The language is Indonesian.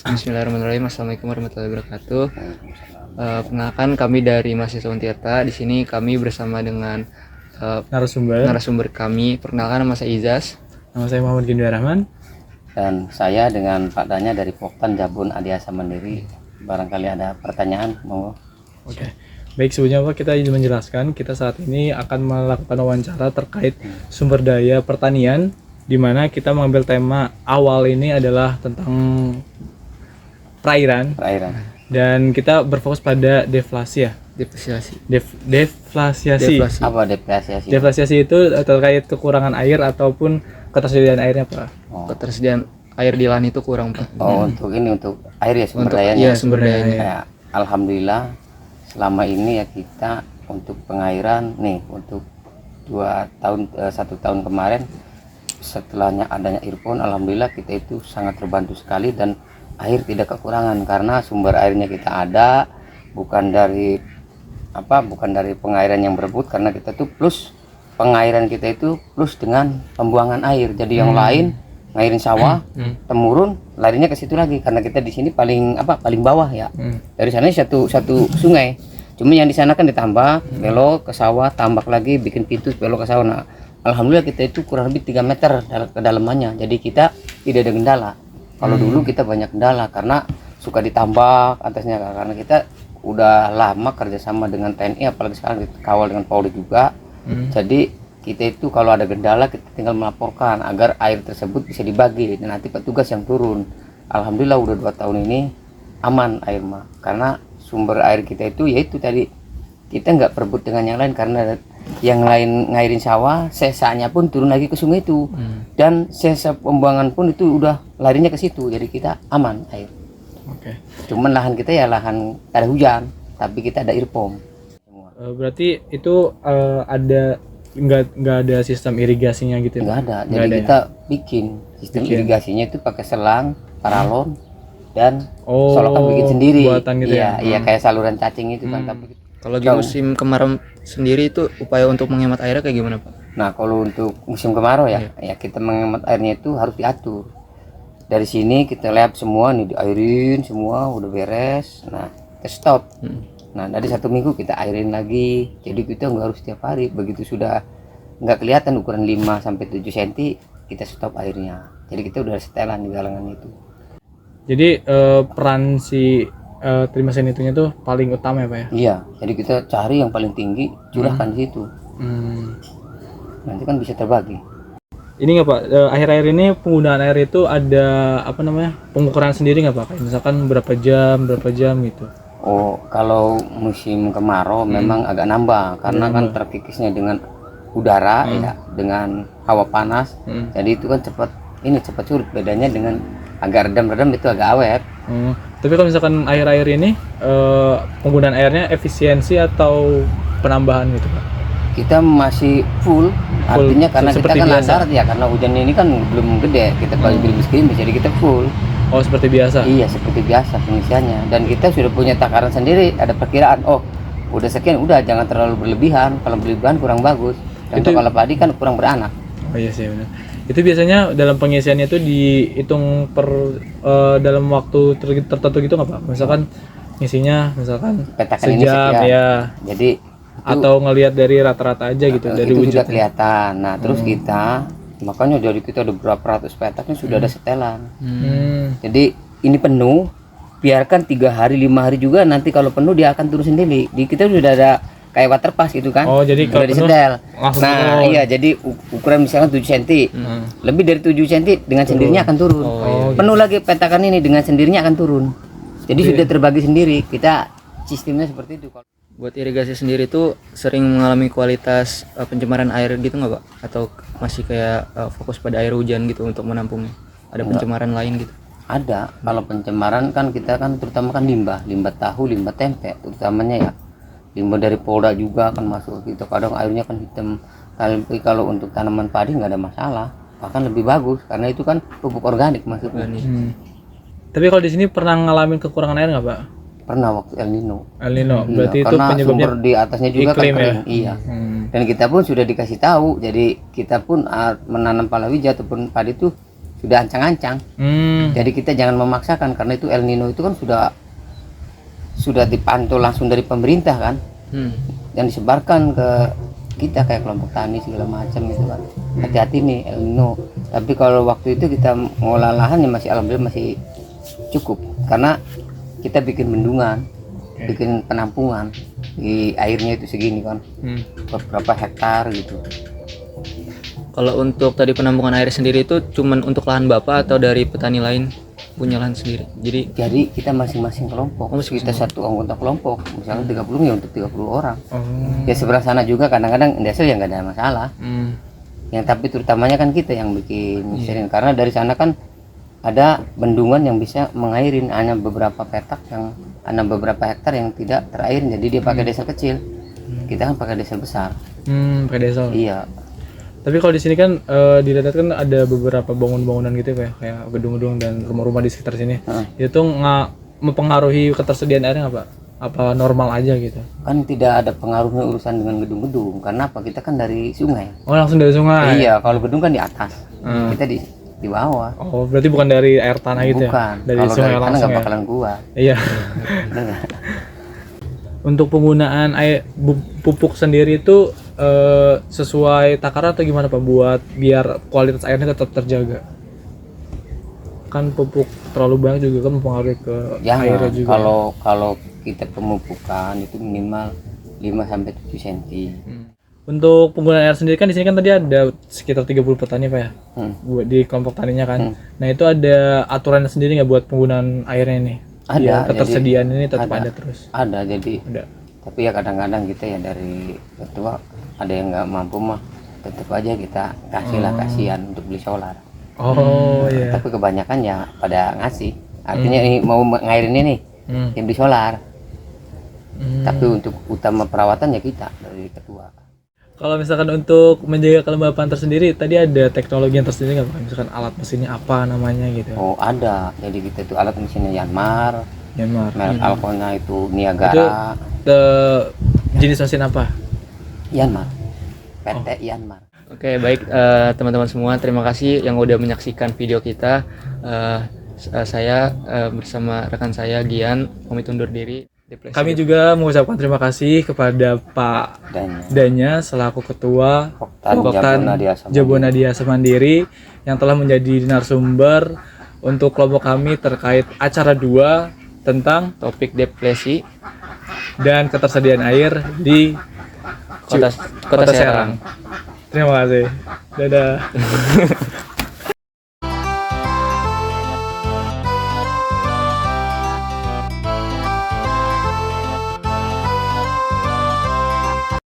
Bismillahirrahmanirrahim. Assalamualaikum warahmatullahi wabarakatuh. Perkenalkan, kami dari mahasiswa Untirta. Di sini kami bersama dengan narasumber kami. Perkenalkan, nama saya Izas. Nama saya Muhammad Gindu Rahman. Dan saya dengan Pak Danya dari Poktan Jabun Adiasa Mandiri. Barangkali ada pertanyaan, mau? Oke. Baik, sebelumnya Pak, kita ingin menjelaskan kita saat ini akan melakukan wawancara terkait sumber daya pertanian, di mana kita mengambil tema awal ini adalah tentang perairan. Dan kita berfokus pada deflasi ya. Deflasiasi. Apa deflasiasi? Deflasiasi itu terkait kekurangan air ataupun ketersediaan airnya, Pak. Ketersediaan air di lahan itu kurang, Pak. Untuk air ya, sumber dayanya. Iya, sumber dayanya. Ya, alhamdulillah selama ini ya kita untuk pengairan nih untuk 1 tahun kemarin setelahnya adanya earphone, alhamdulillah kita itu sangat terbantu sekali dan air tidak kekurangan karena sumber airnya kita ada, bukan dari pengairan yang berebut, karena kita tuh plus pengairan kita itu plus dengan pembuangan air. Jadi yang lain ngairin sawah, temurun, larinya ke situ lagi karena kita di sini paling bawah ya. Dari sana satu sungai. Cuma yang di sana kan ditambah belok ke sawah, tambak lagi, bikin pintu belok ke sawah. Nah, alhamdulillah kita itu kurang lebih 3 meter kedalamannya. Jadi kita tidak ada kendala. Kalau dulu kita banyak kendala karena suka ditambak atasnya, karena kita udah lama kerjasama dengan TNI, apalagi sekarang dikawal dengan Polri juga. Jadi kita itu kalau ada kendala kita tinggal melaporkan agar air tersebut bisa dibagi dan nanti petugas yang turun. Alhamdulillah udah 2 tahun ini aman air mah, karena sumber air kita itu yaitu tadi kita nggak perebut dengan yang lain, karena yang lain ngairin sawah, sesanya pun turun lagi ke sungai itu, dan sesa pembuangan pun itu udah larinya ke situ, jadi kita aman air. Cuman lahan kita ya lahan ada hujan, tapi kita ada earpomp. Berarti itu ada nggak ada sistem irigasinya gitu? Nggak ada. Jadi kita bikin sistem irigasinya itu pakai selang, paralon, dan solokan bikin sendiri. Gitu iya, kayak saluran cacing itu kan. Tapi kalau di musim kemarau sendiri itu upaya untuk menghemat airnya kayak gimana, Pak? Nah, kalau untuk musim kemarau ya kita menghemat airnya itu harus diatur. Dari sini kita lap semua nih, diairin semua udah beres. Nah, kita stop. Nah, dari 1 minggu kita airin lagi. Jadi kita nggak harus setiap hari. Begitu sudah nggak kelihatan ukuran 5 sampai 7 cm, kita stop airnya. Jadi kita udah setelan di galangan itu. Jadi peran si trimesin itunya tuh paling utama ya, Pak ya? Iya, jadi kita cari yang paling tinggi, curahkan di situ. Nanti kan bisa terbagi. Ini nggak, Pak, akhir-akhir ini penggunaan air itu ada pengukuran sendiri nggak, Pak? Kayak misalkan berapa jam gitu? Oh, kalau musim kemarau memang agak nambah karena kan terkikisnya dengan udara ya, dengan hawa panas. Jadi itu kan cepat surut. Bedanya dengan agak redam itu agak awet. Tapi kalau misalkan air-air ini penggunaan airnya efisiensi atau penambahan gitu, Pak? Kita masih full artinya karena kita kan lancar ya, karena hujan ini kan belum gede, kita belum segini, jadi kita full. Oh, seperti biasa? Iya, seperti biasa pengisiannya. Dan kita sudah punya takaran sendiri, ada perkiraan. Oh, udah sekian, udah jangan terlalu berlebihan. Kalau berlebihan kurang bagus. Contoh kalau padi kan kurang beranak. Oh iya sih, benar. Itu biasanya dalam pengisiannya itu dihitung dalam waktu tertentu gitu nggak, Pak? Misalkan ngisinya petakan sejam ini ya. Jadi atau ngelihat dari rata-rata aja gitu, dari itu wujudnya. sudah kelihatan. Nah, terus makanya dari kita ada berapa ratus petaknya sudah ada setelan. Jadi ini penuh, biarkan 3 hari 5 hari juga, nanti kalau penuh dia akan turun sendiri. Di kita sudah ada kayak waterpass gitu kan. Oh, jadi kalau disetel. Nah, iya, jadi ukuran misalnya 7 cm. Lebih dari 7 cm dengan sendirinya akan turun. Penuh lagi petakan ini dengan sendirinya akan turun. Jadi sudah terbagi sendiri. Kita sistemnya seperti itu. Buat irigasi sendiri tuh sering mengalami kualitas pencemaran air gitu nggak, Pak? Atau masih kayak fokus pada air hujan gitu untuk menampungnya? Ada pencemaran lain gitu? Ada. Kalau pencemaran kan kita kan terutama kan limbah tahu, limbah tempe terutamanya ya. Limbah dari Polda juga akan masuk gitu. Kadang airnya kan hitam. Tapi kalau untuk tanaman padi nggak ada masalah, bahkan lebih bagus karena itu kan pupuk organik maksudnya. Tapi kalau di sini pernah ngalamin kekurangan air nggak, Pak? Pernah waktu El Nino. Iya, berarti itu karena penyebabnya sumber di atasnya juga iklim, kan kering. ya? Iya. Dan kita pun sudah dikasih tahu. Jadi kita pun menanam palawija ataupun padi itu sudah ancang-ancang. Jadi kita jangan memaksakan, karena itu El Nino itu kan sudah dipantau langsung dari pemerintah kan, dan disebarkan ke kita kayak kelompok tani segala macam itu kan. Hati-hati nih El Nino. Tapi kalau waktu itu kita ngolah lahan ya masih alhamdulillah masih cukup, karena kita bikin bendungan, bikin penampungan di airnya itu segini kan, beberapa hektar gitu. Kalau untuk tadi penampungan air sendiri itu cuman untuk lahan Bapak atau dari petani lain punya lahan sendiri? Jadi kita masing-masing kelompok, kita satu anggota kelompok, misalnya 30 ya untuk 30 orang. Ya sebelah sana juga kadang-kadang desa ya nggak ada masalah. Yang tapi terutamanya kan kita yang bikin misalnya, karena dari sana kan ada bendungan yang bisa mengairin, hanya beberapa petak yang ada beberapa hektar yang tidak terair, jadi dia pakai desa kecil. Kita kan pakai desa besar. Pakai desa. Iya. Tapi kalau di sini kan di Datat kan ada beberapa bangunan-bangunan gitu kayak gedung-gedung dan rumah-rumah di sekitar sini. Itu nggak mempengaruhi ketersediaan airnya nggak, Pak? Apa normal aja gitu? Kan tidak ada pengaruhnya urusan dengan gedung-gedung. Karena apa? Kita kan dari sungai. Oh, langsung dari sungai. Iya, kalau gedung kan di atas. Kita di bawah. Oh, berarti bukan dari air tanah gitu ya? Bukan. Dari Kalau sungai dari tanah langsung nggak ya? bakalan kuat. Iya. Untuk penggunaan air pupuk sendiri itu sesuai takaran atau gimana Pak, buat biar kualitas airnya tetap terjaga? Kan pupuk terlalu banyak juga kan mempengaruhi ke airnya juga. Kalau kita pemupukan itu minimal 5 sampai 7 cm. Untuk penggunaan air sendiri kan di sini kan tadi ada sekitar 30 petani Pak ya, buat di kelompok taninya kan. Nah itu ada aturannya sendiri nggak buat penggunaan airnya ini? Ada. Ya, ketersediaan ini tetap ada terus. Ada, jadi. Ada. Tapi ya kadang-kadang kita ya dari ketua ada yang nggak mampu mah, tetap aja kita kasih lah, kasihan untuk beli solar. Oh iya. Tapi kebanyakan ya pada ngasih. Artinya ini mau ngairin ini yang beli solar. Tapi untuk utama perawatan ya kita dari ketua. Kalau misalkan untuk menjaga kelembapan tersendiri, tadi ada teknologi yang tersendiri nggak Pak? Misalkan alat mesinnya apa namanya gitu? Oh ada, jadi kita itu alat mesinnya Yanmar. Merek Alkona itu Niagara. Itu jenis mesin apa? Yanmar. PT Yanmar. Oke, baik teman-teman semua, terima kasih yang udah menyaksikan video kita. Saya bersama rekan saya Gian pamit undur diri. Kami juga mengucapkan terima kasih kepada Pak Danya selaku Ketua Poktan Jabonadia Semandiri yang telah menjadi narasumber untuk kelompok kami terkait acara 2 tentang topik depresi dan ketersediaan air di Kota Serang. Terima kasih. Dadah.